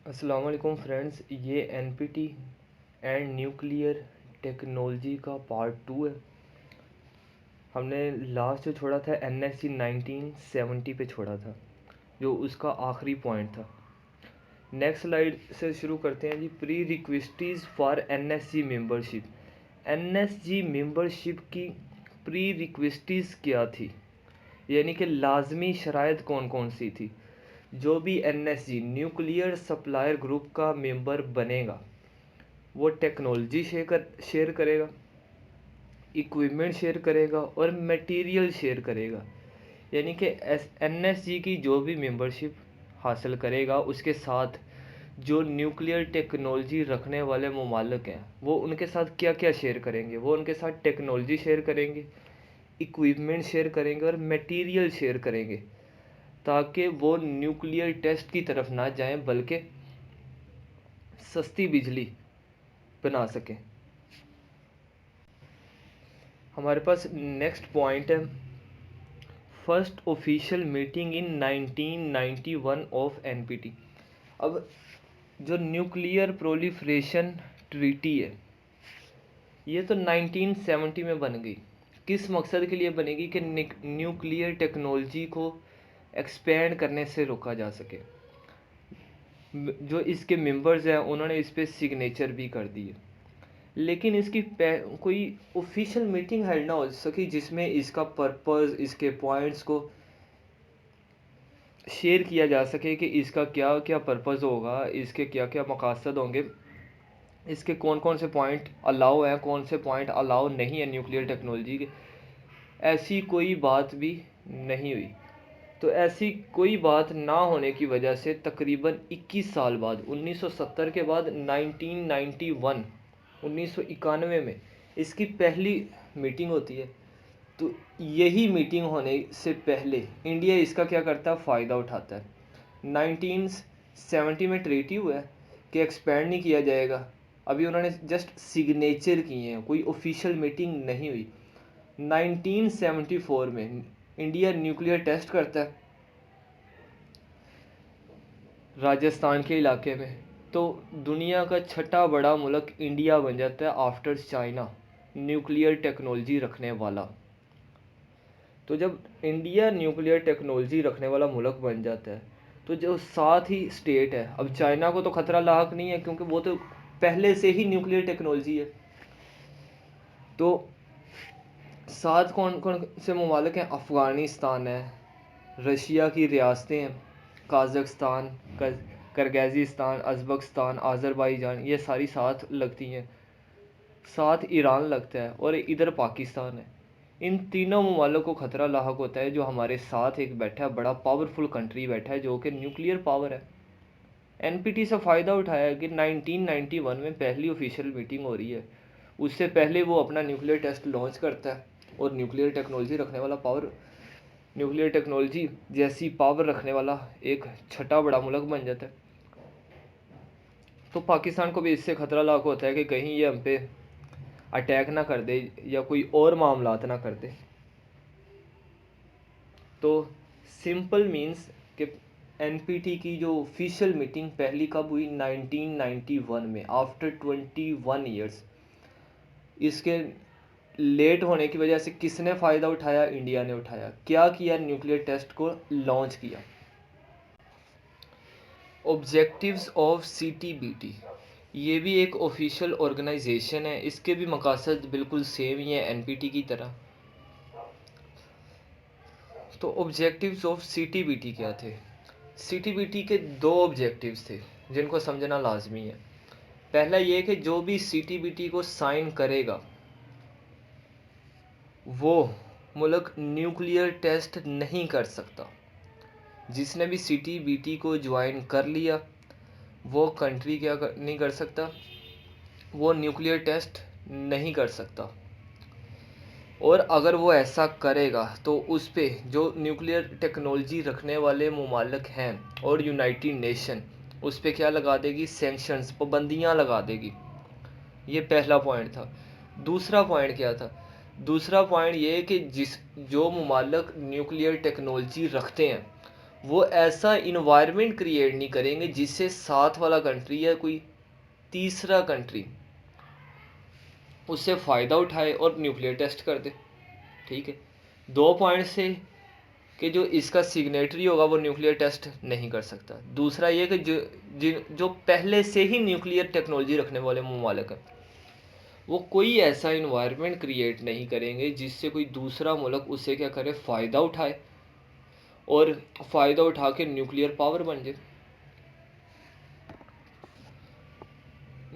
अस्सलाम वालेकुम फ्रेंड्स, ये एनपीटी एंड न्यूक्लियर टेक्नोलॉजी का पार्ट 2 है। हमने लास्ट जो छोड़ा था एनएससी 1970 पे छोड़ा था, जो उसका आखिरी पॉइंट था। नेक्स्ट स्लाइड से शुरू करते हैं जी। Prerequisites for NSG membership. NSG membership की प्री रिक्वेस्टीज़ क्या थी, यानी कि लाजमी शराइत कौन कौन सी थी। जो भी एनएसजी न्यूक्लियर सप्लायर ग्रुप का मेंबर बनेगा वो टेक्नोलॉजी शेयर करेगा, इक्विपमेंट शेयर करेगा और मटेरियल शेयर करेगा। यानी कि एनएसजी की जो भी मेंबरशिप हासिल करेगा उसके साथ जो न्यूक्लियर टेक्नोलॉजी रखने वाले ममालिक हैं वो उनके साथ क्या क्या शेयर करेंगे। वो उनके साथ टेक्नोलॉजी शेयर करेंगे, इक्विपमेंट शेयर करेंगे और मटेरियल शेयर करेंगे, ताकि वो न्यूक्लियर टेस्ट की तरफ ना जाएं बल्कि सस्ती बिजली बना सकें। हमारे पास नेक्स्ट पॉइंट है, first official meeting in 1991 of NPT. अब जो न्यूक्लियर प्रोलिफरेशन ट्रीटी है ये तो 1970 में बन गई। किस मकसद के लिए बनेगी कि न्यूक्लियर टेक्नोलॉजी को एक्सपेंड करने से रोका जा सके। जो इसके मेंबर्स हैं उन्होंने इस पर सिग्नेचर भी कर दिए, लेकिन इसकी कोई ऑफिशियल मीटिंग हेल्ड ना हो सकी जिसमें इसका पर्पस, इसके पॉइंट्स को शेयर किया जा सके कि इसका क्या क्या पर्पस होगा, इसके क्या क्या मकसद होंगे, इसके कौन कौन से पॉइंट अलाउ हैं, कौन से पॉइंट अलाउ नहीं है न्यूक्लियर टेक्नोलॉजी के। ऐसी कोई बात भी नहीं हुई। तो ऐसी कोई बात ना होने की वजह से तकरीबन 21 साल बाद 1970 के बाद 1991 में इसकी पहली मीटिंग होती है। तो यही मीटिंग होने से पहले इंडिया इसका क्या करता है, फ़ायदा उठाता है। 1970 में ट्रीटी हुआ है कि एक्सपेंड नहीं किया जाएगा। अभी उन्होंने जस्ट सिग्नेचर किए हैं, कोई ऑफिशियल मीटिंग नहीं हुई। 1974 में इंडिया न्यूक्लियर टेस्ट करता है राजस्थान के इलाके में। तो दुनिया का छठा बड़ा मुल्क इंडिया बन जाता है आफ्टर चाइना न्यूक्लियर टेक्नोलॉजी रखने वाला। तो जब इंडिया न्यूक्लियर टेक्नोलॉजी रखने वाला मुल्क बन जाता है तो जो साथ ही स्टेट है, अब चाइना को तो ख़तरा लाक नहीं है क्योंकि वो तो पहले से ही न्यूक्लियर टेक्नोलॉजी है। तो साथ कौन कौन से ममालिक हैं, अफ़गानिस्तान है, रशिया की रियासतें हैं, काज़ाख्स्तान, किर्गिज़स्तान, उज़्बेकिस्तान, आज़रबाईजान, ये सारी साथ लगती हैं। साथ ईरान लगता है और इधर पाकिस्तान है। इन तीनों ममालिक को ख़तरा लाहक होता है जो हमारे साथ एक बैठा है, बड़ा पावरफुल कंट्री बैठा है जो कि न्यूक्लियर पावर है। एनपीटी से फ़ायदा उठाया कि 1991 में पहली ऑफिशियल मीटिंग हो रही है, उससे पहले वो अपना न्यूक्लियर टेस्ट लॉन्च करता है और न्यूक्लियर टेक्नोलॉजी रखने वाला न्यूक्लियर टेक्नोलॉजी जैसी पावर रखने वाला एक छठा बड़ा मुल्क बन जाता है। तो पाकिस्तान को भी इससे ख़तरा लाक होता है कि कहीं ये हम पे अटैक ना कर दे या कोई और मामलात ना कर दे। तो सिंपल मीन्स कि एनपीटी की जो ऑफिशियल मीटिंग पहली कब हुई, 1991 में, आफ्टर 21 ईयर्स। इसके लेट होने की वजह से किसने फ़ायदा उठाया, इंडिया ने उठाया। क्या किया, न्यूक्लियर टेस्ट को लॉन्च किया। ऑब्जेक्टिव्स ऑफ सीटीबीटी, ये भी एक ऑफिशियल ऑर्गेनाइजेशन है, इसके भी मकसद बिल्कुल सेम ही है एनपीटी की तरह। तो ऑब्जेक्टिव्स ऑफ सीटीबीटी क्या थे। सीटीबीटी के दो ऑब्जेक्टिव्स थे जिनको समझना लाजमी है। पहला ये कि जो भी सीटीबीटी को साइन करेगा वो मुल्क न्यूक्लियर टेस्ट नहीं कर सकता। जिसने भी सीटीबीटी को ज्वाइन कर लिया वो कंट्री नहीं कर सकता, वो न्यूक्लियर टेस्ट नहीं कर सकता। और अगर वो ऐसा करेगा तो उस पे जो न्यूक्लियर टेक्नोलॉजी रखने वाले ममालिक हैं और यूनाइटेड नेशन उस पे क्या लगा देगी, सैंक्शंस, पाबंदियाँ लगा देगी। ये पहला पॉइंट था। दूसरा पॉइंट क्या था, दूसरा पॉइंट ये कि जो ममालिक न्यूक्लियर टेक्नोलॉजी रखते हैं वो ऐसा इन्वायरमेंट क्रिएट नहीं करेंगे जिससे साथ वाला कंट्री या कोई तीसरा कंट्री उससे फ़ायदा उठाए और न्यूक्लियर टेस्ट कर दे। ठीक है, 2 पॉइंट से कि जो इसका सिग्नेटरी होगा वो न्यूक्लियर टेस्ट नहीं कर सकता। दूसरा ये कि जो पहले से ही न्यूक्लियर टेक्नोलॉजी रखने वाले ममालिक हैं वो कोई ऐसा इन्वायरमेंट क्रिएट नहीं करेंगे जिससे कोई दूसरा मुल्क उससे क्या करे, फ़ायदा उठाए और फ़ायदा उठा के न्यूक्लियर पावर बन जाए।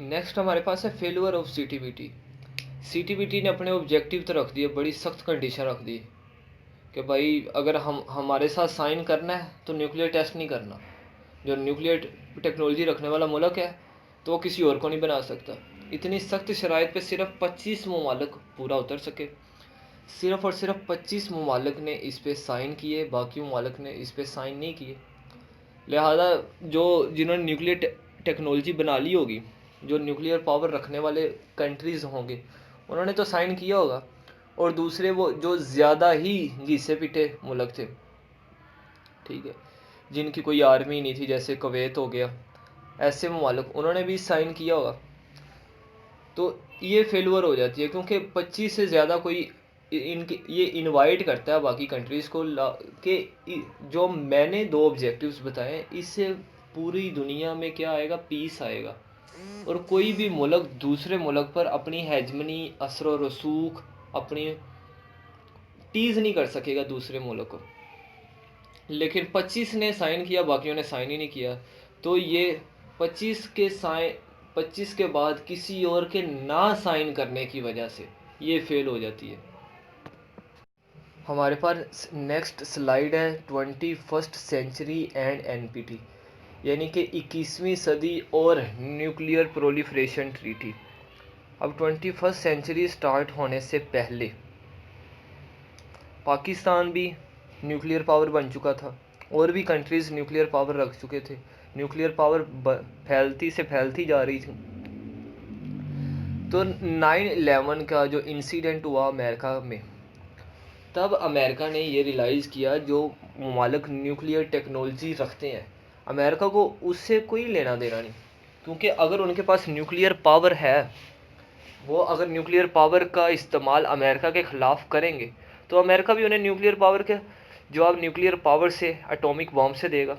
नेक्स्ट हमारे पास है फेलियर ऑफ सीटीबीटी। सीटीबीटी ने अपने ऑब्जेक्टिव तो रख दिए, बड़ी सख्त कंडीशन रख दी कि भाई अगर हम हमारे साथ साइन करना है तो न्यूक्लियर टेस्ट नहीं करना। जो न्यूक्लियर टेक्नोलॉजी रखने वाला मुल्क है तो वो किसी और को नहीं बना सकता। इतनी सख्त शराइत पे सिर्फ 25 ममालिक पूरा उतर सके। सिर्फ और सिर्फ 25 ममालिक ने इस पे साइन किए, बाकी ममालिक ने इस पे साइन नहीं किए। लिहाजा जो जिन्होंने न्यूक्लियर टेक्नोलॉजी बना ली होगी, जो न्यूक्लियर पावर रखने वाले कंट्रीज़ होंगे, उन्होंने तो साइन किया होगा। और दूसरे वो जो ज़्यादा ही घिसे पिटे मुल्क थे, ठीक है, जिनकी कोई आर्मी नहीं थी, जैसे कुवैत हो गया, ऐसे ममालिक, उन्होंने भी साइन किया होगा। तो ये फेलियर हो जाती है क्योंकि 25 से ज़्यादा कोई इनके ये इनवाइट करता है बाकी कंट्रीज़ को कि जो मैंने 2 ऑब्जेक्टिव्स बताए इससे पूरी दुनिया में क्या आएगा, पीस आएगा। और कोई भी मुल्क दूसरे मुल्क पर अपनी हेजमनी, असर व रसूख अपनी टीज़ नहीं कर सकेगा दूसरे मुल्क को। लेकिन 25 ने साइन किया, बाकियों ने साइन ही नहीं किया, तो ये 25 के बाद किसी और के ना साइन करने की वजह से ये फेल हो जाती है। हमारे पास नेक्स्ट स्लाइड है 21st सेंचुरी एंड एनपीटी, यानी कि 21वीं सदी और न्यूक्लियर प्रोलिफरेशन ट्रीटी। अब 21st सेंचुरी स्टार्ट होने से पहले पाकिस्तान भी न्यूक्लियर पावर बन चुका था और भी कंट्रीज़ न्यूक्लियर पावर रख चुके थे। न्यूक्लियर पावर फैलती से फैलती जा रही थी। तो 9/11 का जो इंसिडेंट हुआ अमेरिका में, तब अमेरिका ने ये रियलाइज़ किया जो ममालिक न्यूक्लियर टेक्नोलॉजी रखते हैं अमेरिका को उससे कोई लेना देना नहीं। क्योंकि अगर उनके पास न्यूक्लियर पावर है, वो अगर न्यूक्लियर पावर का इस्तेमाल अमेरिका के ख़िलाफ़ करेंगे तो अमेरिका भी उन्हें न्यूक्लियर पावर के जवाब न्यूक्लियर पावर से, एटॉमिक बॉम्ब से देगा।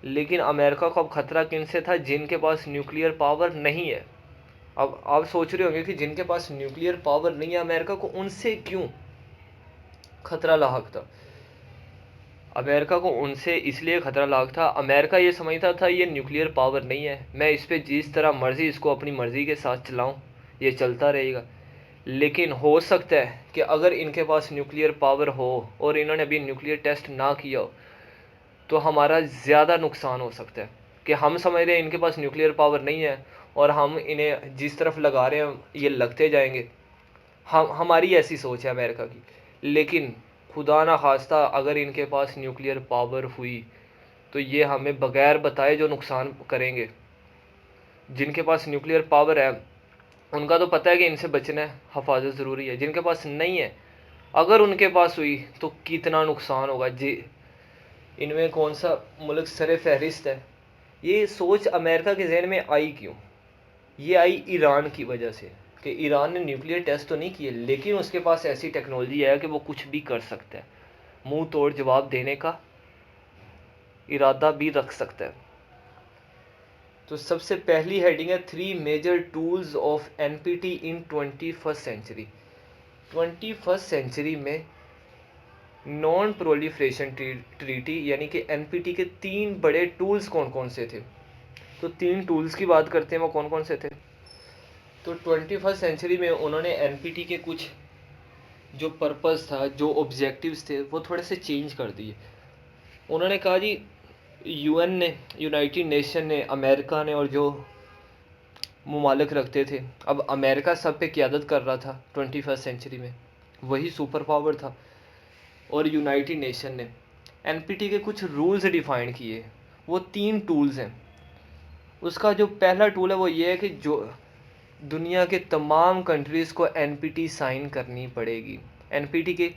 लेकिन अमेरिका को अब ख़तरा किन से था, जिनके पास न्यूक्लियर पावर नहीं है। अब आप सोच रहे होंगे कि जिनके पास न्यूक्लियर पावर नहीं है अमेरिका को उनसे क्यों खतरा लाक था। अमेरिका को उनसे इसलिए खतरा लाक था, अमेरिका ये समझता था ये न्यूक्लियर पावर नहीं है, मैं इस पर जिस तरह मर्ज़ी इसको अपनी मर्ज़ी के साथ चलाऊं, ये चलता रहेगा। लेकिन हो सकता है कि अगर इनके पास न्यूक्लियर पावर हो और इन्होंने अभी न्यूक्लियर टेस्ट ना किया हो तो हमारा ज़्यादा नुकसान हो सकता है। कि हम समझ रहे हैं इनके पास न्यूक्लियर पावर नहीं है और हम इन्हें जिस तरफ लगा रहे हैं ये लगते जाएंगे। हमारी ऐसी सोच है अमेरिका की। लेकिन खुदा ना खास्ता अगर इनके पास न्यूक्लियर पावर हुई तो ये हमें बगैर बताए जो नुकसान करेंगे। जिनके पास न्यूक्लियर पावर है उनका तो पता है कि इनसे बचना है, हिफाजत ज़रूरी है। जिनके पास नहीं है, अगर उनके पास हुई तो कितना नुकसान होगा जी। इनमें कौन सा मुल्क सरे फहरिस्त है। ये सोच अमेरिका के जहन में आई क्यों? ये आई ईरान की वजह से कि ईरान ने न्यूक्लियर टेस्ट तो नहीं किए लेकिन उसके पास ऐसी टेक्नोलॉजी है कि वो कुछ भी कर सकता है, मुंह तोड़ जवाब देने का इरादा भी रख सकता है। तो सबसे पहली हेडिंग है 3 major tools of NPT in 21st century. 21st century में नॉन प्रोलिफरेशन ट्रीटी यानी कि एनपीटी के 3 बड़े टूल्स कौन कौन से थे। तो 3 टूल्स की बात करते हैं, वो कौन कौन से थे। तो 21st सेंचुरी में उन्होंने एनपीटी के कुछ जो पर्पस था, जो ऑब्जेक्टिव्स थे, वो थोड़े से चेंज कर दिए। उन्होंने कहा जी यूएन ने, यूनाइटेड नेशन ने, अमेरिका ने और जो ममालिक रखते थे, अब अमेरिका सब पे क़यादत कर रहा था 21st सेंचुरी में, वही सुपर पावर था। और यूनाइटेड नेशन ने एनपीटी के कुछ रूल्स डिफ़ाइन किए। वो 3 टूल्स हैं। उसका जो पहला टूल है वो ये है कि जो दुनिया के तमाम कंट्रीज़ को एनपीटी साइन करनी पड़ेगी। एनपीटी के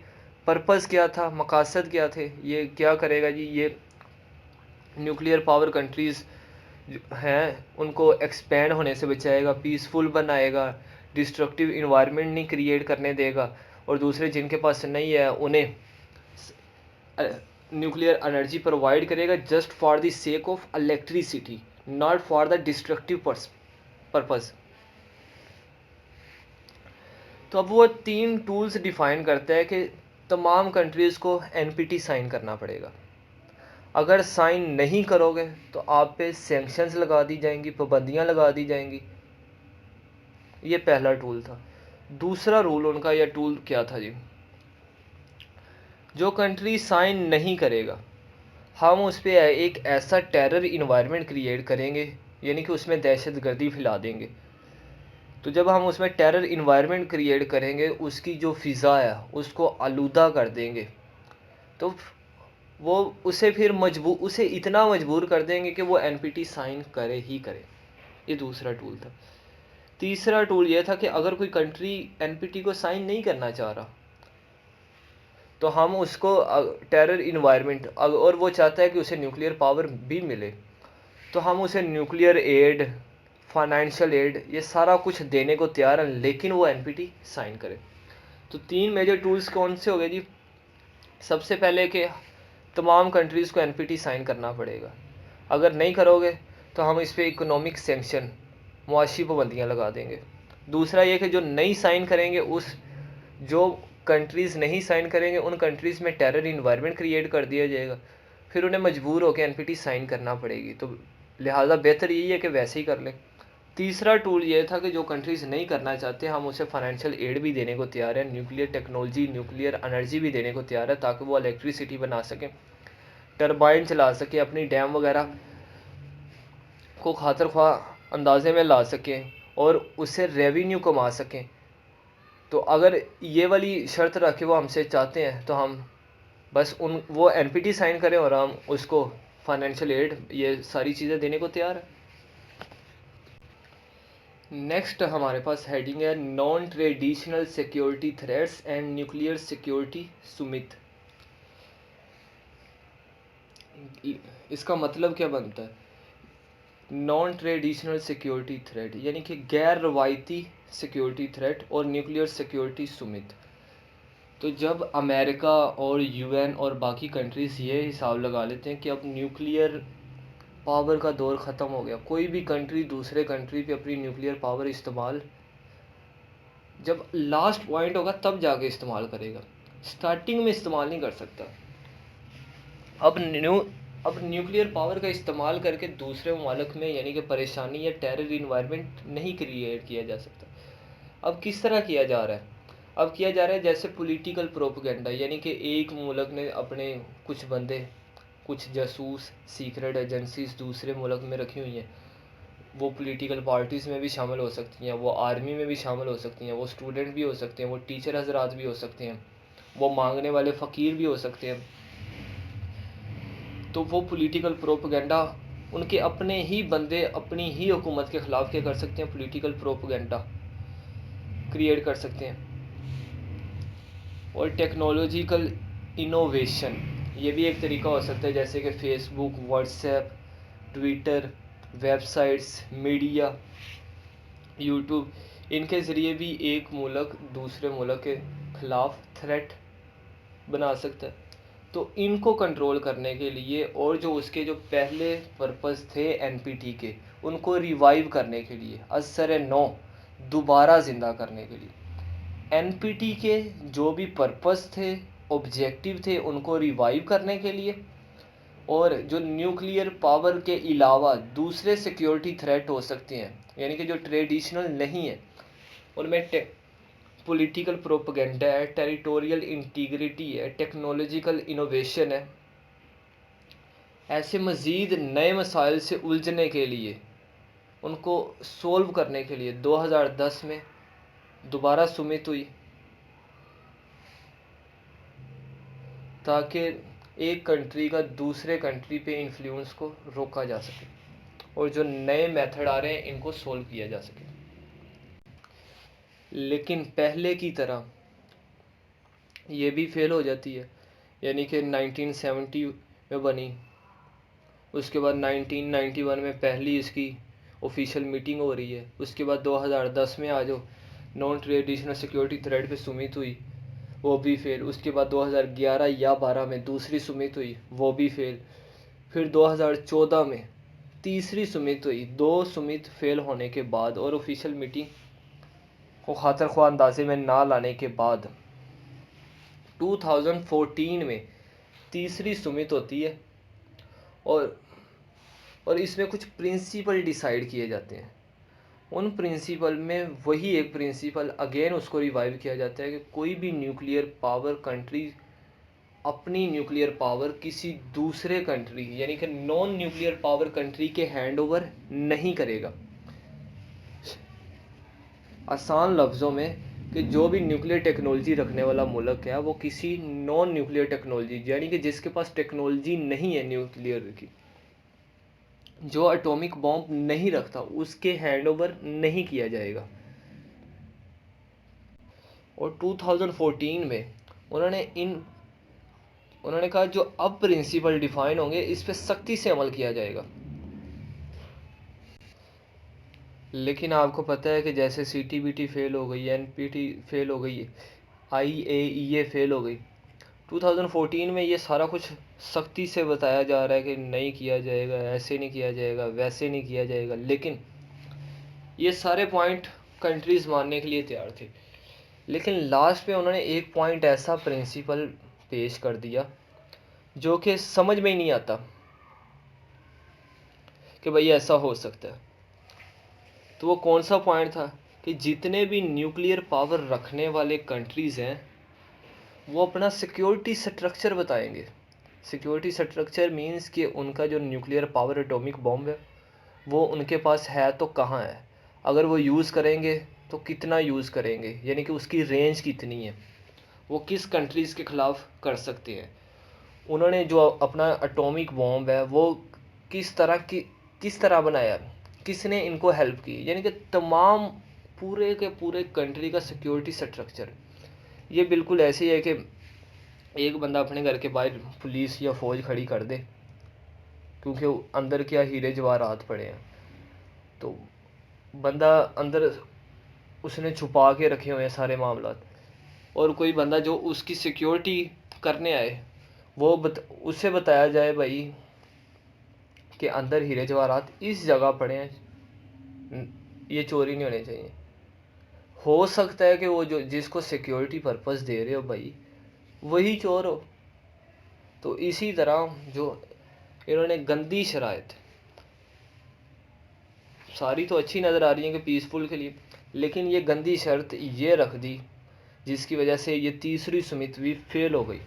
पर्पस क्या था, मकासद क्या थे, ये क्या करेगा जी, ये न्यूक्लियर पावर कंट्रीज़ हैं उनको एक्सपेंड होने से बचाएगा, पीसफुल बनाएगा, डिस्ट्रक्टिव इन्वायरमेंट नहीं क्रिएट करने देगा, और दूसरे जिनके पास नहीं है उन्हें न्यूक्लियर एनर्जी प्रोवाइड करेगा just for the sake of electricity, not for the destructive purpose. तो अब वो 3 टूल्स डिफाइन करता है कि तमाम कंट्रीज़ को एनपीटी साइन करना पड़ेगा। अगर साइन नहीं करोगे तो आप पे सैंक्शंस लगा दी जाएंगी, पाबंदियाँ लगा दी जाएंगी। ये पहला टूल था। दूसरा रूल उनका या टूल क्या था जी, जो कंट्री साइन नहीं करेगा हम उस पर एक ऐसा टेरर इन्वायरमेंट क्रिएट करेंगे, यानी कि उसमें दहशत गर्दी फैला देंगे। तो जब हम उसमें टेरर इन्वायरमेंट क्रिएट करेंगे उसकी जो फ़िज़ा है उसको आलूदा कर देंगे, तो वो उसे इतना मजबूर कर देंगे कि वो एनपीटी साइन करे ही करे। ये दूसरा टूल था। तीसरा टूल ये था कि अगर कोई कंट्री एनपीटी को साइन नहीं करना चाह रहा तो हम उसको टेरर इन्वायरमेंट, और वो चाहता है कि उसे न्यूक्लियर पावर भी मिले, तो हम उसे न्यूक्लियर एड, फाइनेंशियल एड, ये सारा कुछ देने को तैयार हैं, लेकिन वो एनपीटी साइन करे। तो 3 मेजर टूल्स कौन से हो गए जी। सबसे पहले कि तमाम कंट्रीज़ को एनपीटी साइन करना पड़ेगा, अगर नहीं करोगे तो हम इस पर इकोनॉमिक सेंक्शन, मुआशी पाबंदियाँ लगा देंगे। दूसरा ये कि जो नहीं साइन करेंगे, जो कंट्रीज़ नहीं साइन करेंगे उन कंट्रीज़ में टेरर इन्वायरमेंट क्रिएट कर दिया जाएगा, फिर उन्हें मजबूर होकर एनपीटी साइन करना पड़ेगी। तो लिहाजा बेहतर यही है कि वैसे ही कर लें। तीसरा टूल ये था कि जो कंट्रीज़ नहीं करना चाहते हम उसे फाइनेंशियल एड भी देने को तैयार है, न्यूक्लियर टेक्नोलॉजी, न्यूक्लियर एनर्जी भी देने को तैयार है, ताकि वो इलेक्ट्रिसिटी बना सकें, टरबाइन चला सकें, अपनी डैम वगैरह को खातर ख्वाह अंदाजे में ला सकें और उससे रेवेन्यू कमा सकें। तो अगर ये वाली शर्त रख के वो हमसे चाहते हैं तो हम बस वो एनपीटी साइन करें और हम उसको फाइनेंशियल एड, ये सारी चीज़ें देने को तैयार है। नेक्स्ट हमारे पास हेडिंग है non traditional security threats and nuclear security Sumit. इसका मतलब क्या बनता है, नॉन ट्रेडिशनल सिक्योरिटी थ्रेट यानी कि गैर रवायती सिक्योरिटी थ्रेट और न्यूक्लियर सिक्योरिटी सुमित। तो जब अमेरिका और यूएन और बाकी कंट्रीज़ ये हिसाब लगा लेते हैं कि अब न्यूक्लियर पावर का दौर ख़त्म हो गया, कोई भी कंट्री दूसरे कंट्री पे अपनी न्यूक्लियर पावर इस्तेमाल जब लास्ट पॉइंट होगा तब जाके इस्तेमाल करेगा, स्टार्टिंग में इस्तेमाल नहीं कर सकता। अब न्यूक्लियर पावर का इस्तेमाल करके दूसरे ममालिक में यानी कि परेशानी या टेरर इन्वायरमेंट नहीं क्रिएट किया जा सकता। अब किस तरह किया जा रहा है, अब किया जा रहा है जैसे पॉलिटिकल प्रोपेगेंडा, यानी कि एक मुल्क ने अपने कुछ बंदे, कुछ जासूस, सीक्रेट एजेंसीज दूसरे मुल्क में रखी हुई हैं। वो पॉलिटिकल पार्टीज़ में भी शामिल हो सकती हैं, वो आर्मी में भी शामिल हो सकती हैं, वो स्टूडेंट भी हो सकते हैं, वो टीचर हजरात भी हो सकते हैं, वो मांगने वाले फ़कीर भी हो सकते हैं। तो वो पॉलिटिकल प्रोपेगेंडा उनके अपने ही बंदे अपनी ही हुकूमत के ख़िलाफ़ क्या कर सकते हैं, पॉलिटिकल प्रोपेगेंडा क्रिएट कर सकते हैं। और टेक्नोलॉजिकल इनोवेशन, ये भी एक तरीका हो सकता है, जैसे कि Facebook, WhatsApp, Twitter, websites, media, YouTube, इनके ज़रिए भी एक मुल्क दूसरे मुल्क के ख़िलाफ़ थ्रेट बना सकता है। तो इनको कंट्रोल करने के लिए और जो उसके जो पहले पर्पस थे एनपीटी के, उनको रिवाइव करने के लिए, असर नौ दोबारा ज़िंदा करने के लिए एनपीटी के जो भी पर्पस थे, ऑब्जेक्टिव थे, उनको रिवाइव करने के लिए, और जो न्यूक्लियर पावर के अलावा दूसरे सिक्योरिटी थ्रेट हो सकते हैं यानी कि जो ट्रेडिशनल नहीं है, उनमें पॉलिटिकल प्रोपेगेंडा है, टेरिटोरियल इंटीग्रिटी है, टेक्नोलॉजिकल इनोवेशन है, ऐसे मज़ीद नए मसाइल से उलझने के लिए, उनको सोल्व करने के लिए 2010 में दोबारा सुमित हुई, ताकि एक कंट्री का दूसरे कंट्री पे इन्फ्लुएंस को रोका जा सके और जो नए मेथड आ रहे हैं इनको सोल्व किया जा सके। लेकिन पहले की तरह ये भी फेल हो जाती है, यानी कि 1970 में बनी उसके बाद 1991 में पहली इसकी ऑफिशियल मीटिंग हो रही है। उसके बाद 2010 में आ जाओ, नॉन ट्रेडिशनल सिक्योरिटी थ्रेड पे सुमित हुई, वो भी फेल। उसके बाद 2011 या 12 में दूसरी सुमित हुई, वो भी फेल। फिर 2014 में तीसरी सुमित हुई। दो सुमित फेल होने के बाद और ऑफिशियल मीटिंग को खातर ख्वाह अंदाजे में ना लाने के बाद 2014 में तीसरी सुमित होती है। और इसमें कुछ प्रिंसिपल डिसाइड किए जाते हैं। उन प्रिंसिपल में वही एक प्रिंसिपल अगेन उसको रिवाइव किया जाता है कि कोई भी न्यूक्लियर पावर कंट्री अपनी न्यूक्लियर पावर किसी दूसरे कंट्री यानी कि नॉन न्यूक्लियर पावर कंट्री के हैंड ओवर नहीं करेगा। आसान लफ्ज़ों में कि जो भी न्यूक्लियर टेक्नोलॉजी रखने वाला मुल्क है वो किसी नॉन न्यूक्लियर टेक्नोलॉजी यानी कि जिसके पास टेक्नोलॉजी नहीं है न्यूक्लियर की, जो एटॉमिक बॉम्ब नहीं रखता, उसके हैंड ओवर नहीं किया जाएगा। और 2014 में उन्होंने कहा जो अब प्रिंसिपल डिफाइन होंगे इस पे सख्ती से अमल किया जाएगा। लेकिन आपको पता है कि जैसे सीटीबीटी फेल हो गई, एनपीटी फेल हो गई, आईएईए फेल हो गई, 2014 में ये सारा कुछ सख्ती से बताया जा रहा है कि नहीं किया जाएगा, ऐसे नहीं किया जाएगा, वैसे नहीं किया जाएगा। लेकिन ये सारे पॉइंट कंट्रीज़ मानने के लिए तैयार थे। लेकिन लास्ट में उन्होंने एक पॉइंट ऐसा प्रिंसिपल पेश कर दिया जो कि समझ में ही नहीं आता कि भाई ऐसा हो सकता है। तो वो कौन सा पॉइंट था कि जितने भी न्यूक्लियर पावर रखने वाले कंट्रीज़ हैं वो अपना सिक्योरिटी स्ट्रक्चर बताएंगे। सिक्योरिटी स्ट्रक्चर मींस कि उनका जो न्यूक्लियर पावर एटॉमिक बॉम्ब है वो उनके पास है तो कहाँ है, अगर वो यूज़ करेंगे तो कितना यूज़ करेंगे, यानी कि उसकी रेंज कितनी है, वो किस कंट्रीज़ के ख़िलाफ़ कर सकते हैं, उन्होंने जो अपना एटॉमिक बॉम्ब है वो किस तरह बनाया, किसने इनको हेल्प की, यानी कि तमाम पूरे के पूरे कंट्री का सिक्योरिटी स्ट्रक्चर। ये बिल्कुल ऐसे ही है कि एक बंदा अपने घर के बाहर पुलिस या फ़ौज खड़ी कर दे क्योंकि अंदर क्या हीरे जवाहरात पड़े हैं, तो बंदा अंदर उसने छुपा के रखे हुए हैं सारे मामला, और कोई बंदा जो उसकी सिक्योरिटी करने आए वो उससे बताया जाए भाई कि अंदर हीरे जवाहरात इस जगह पड़े हैं, ये चोरी नहीं होने चाहिए। हो सकता है कि वो जो जिसको सिक्योरिटी पर्पस दे रहे हो भाई वही चोर हो। तो इसी तरह जो इन्होंने गंदी शराइत, सारी तो अच्छी नज़र आ रही है कि पीसफुल के लिए, लेकिन ये गंदी शर्त ये रख दी जिसकी वजह से ये तीसरी समित भी फेल हो गई।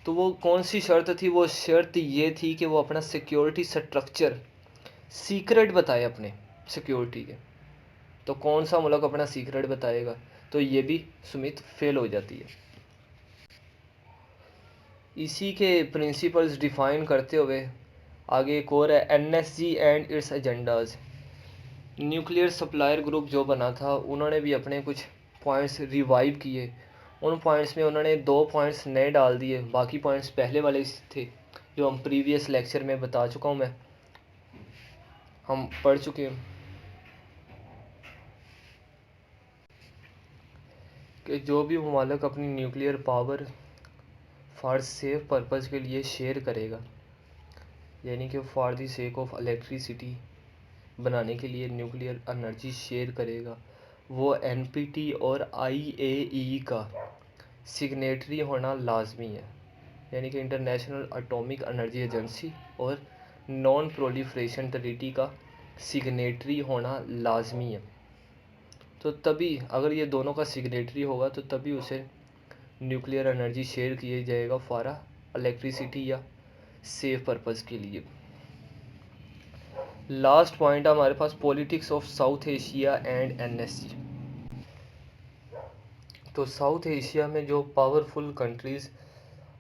तो वो कौन सी शर्त थी? वो शर्त ये थी कि वो अपना सिक्योरिटी स्ट्रक्चर सीक्रेट बताए अपने सिक्योरिटी के। तो कौन सा मुल्क अपना सीक्रेट बताएगा? तो ये भी सुमित फेल हो जाती है। इसी के प्रिंसिपल्स डिफ़ाइन करते हुए आगे एक और है NSG and its agendas. Nuclear supplier group जो बना था उन्होंने भी अपने कुछ पॉइंट्स रिवाइव किए। उन पॉइंट्स में उन्होंने 2 पॉइंट्स नए डाल दिए, बाकी पॉइंट्स पहले वाले थे जो हम प्रीवियस लेक्चर में बता चुका हूँ, हम पढ़ चुके हैं कि जो भी ममालिक अपनी nuclear power for safe purpose के लिए शेयर करेगा, यानी कि for the sake of electricity बनाने के लिए न्यूक्लियर एनर्जी शेयर करेगा, वो एनपीटी और आईएई का सिग्नेटरी होना लाजमी है, यानी कि इंटरनेशनल एटॉमिक एनर्जी एजेंसी और नॉन प्रोलिफरेशन ट्रीटी का सिग्नेटरी होना लाजमी है। तो तभी अगर ये दोनों का सिग्नेटरी होगा तो तभी उसे न्यूक्लियर एनर्जी शेयर किया जाएगा फॉर इलेक्ट्रिसिटी या सेफ पर्पज़ के लिए। लास्ट पॉइंट हमारे पास politics of South Asia and NSG. तो साउथ एशिया में जो powerful countries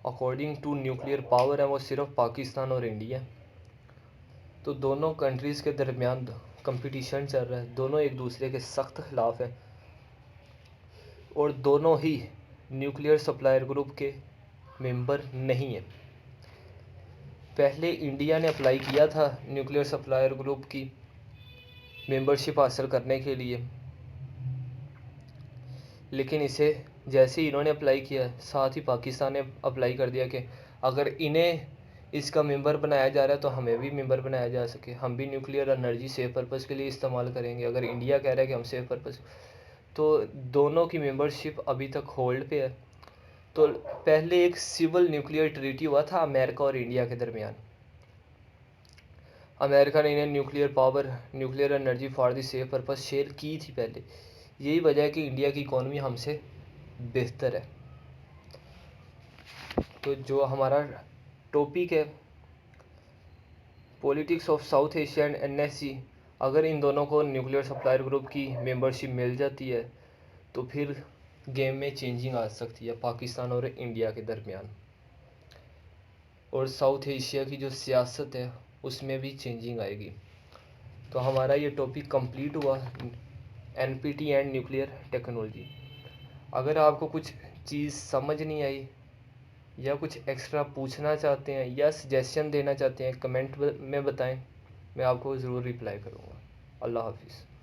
according to nuclear power है वो सिर्फ पाकिस्तान और इंडिया। तो दोनों कंट्रीज़ के दरमियान कंपटीशन चल रहा है, दोनों एक दूसरे के सख्त ख़िलाफ़ है और दोनों ही न्यूक्लियर सप्लायर ग्रुप के मेंबर नहीं हैं। पहले इंडिया ने अप्लाई किया था न्यूक्लियर सप्लायर ग्रुप की मेंबरशिप हासिल करने के लिए, लेकिन इसे जैसे ही इन्होंने अप्लाई किया साथ ही पाकिस्तान ने अप्लाई कर दिया कि अगर इन्हें इसका मेंबर बनाया जा रहा है तो हमें भी मेंबर बनाया जा सके, हम भी न्यूक्लियर एनर्जी सेफ पर्पज़ के लिए इस्तेमाल करेंगे। अगर इंडिया कह रहा है कि हम सेफ पर्पज़, तो दोनों की मेंबरशिप अभी तक होल्ड पे है। तो पहले एक सिविल न्यूक्लियर ट्रीटी हुआ था अमेरिका और इंडिया के दरमियान। अमेरिका ने इन्हें nuclear power, nuclear energy for the safe purpose share की थी पहले। यही वजह है कि इंडिया की इकॉनमी हमसे बेहतर है। तो जो हमारा टॉपिक है politics of South Asia and NSC, अगर इन दोनों को न्यूक्लियर सप्लायर ग्रुप की मेंबरशिप मिल जाती है तो फिर गेम में चेंजिंग आ सकती है पाकिस्तान और इंडिया के दरमियान, और साउथ एशिया की जो सियासत है उसमें भी चेंजिंग आएगी। तो हमारा ये टॉपिक कंप्लीट हुआ, एनपीटी एंड न्यूक्लियर टेक्नोलॉजी। अगर आपको कुछ चीज़ समझ नहीं आई या कुछ एक्स्ट्रा पूछना चाहते हैं या सजेशन देना चाहते हैं, कमेंट में बताएं, मैं आपको ज़रूर रिप्लाई करूँगा। अल्लाह हाफिज़।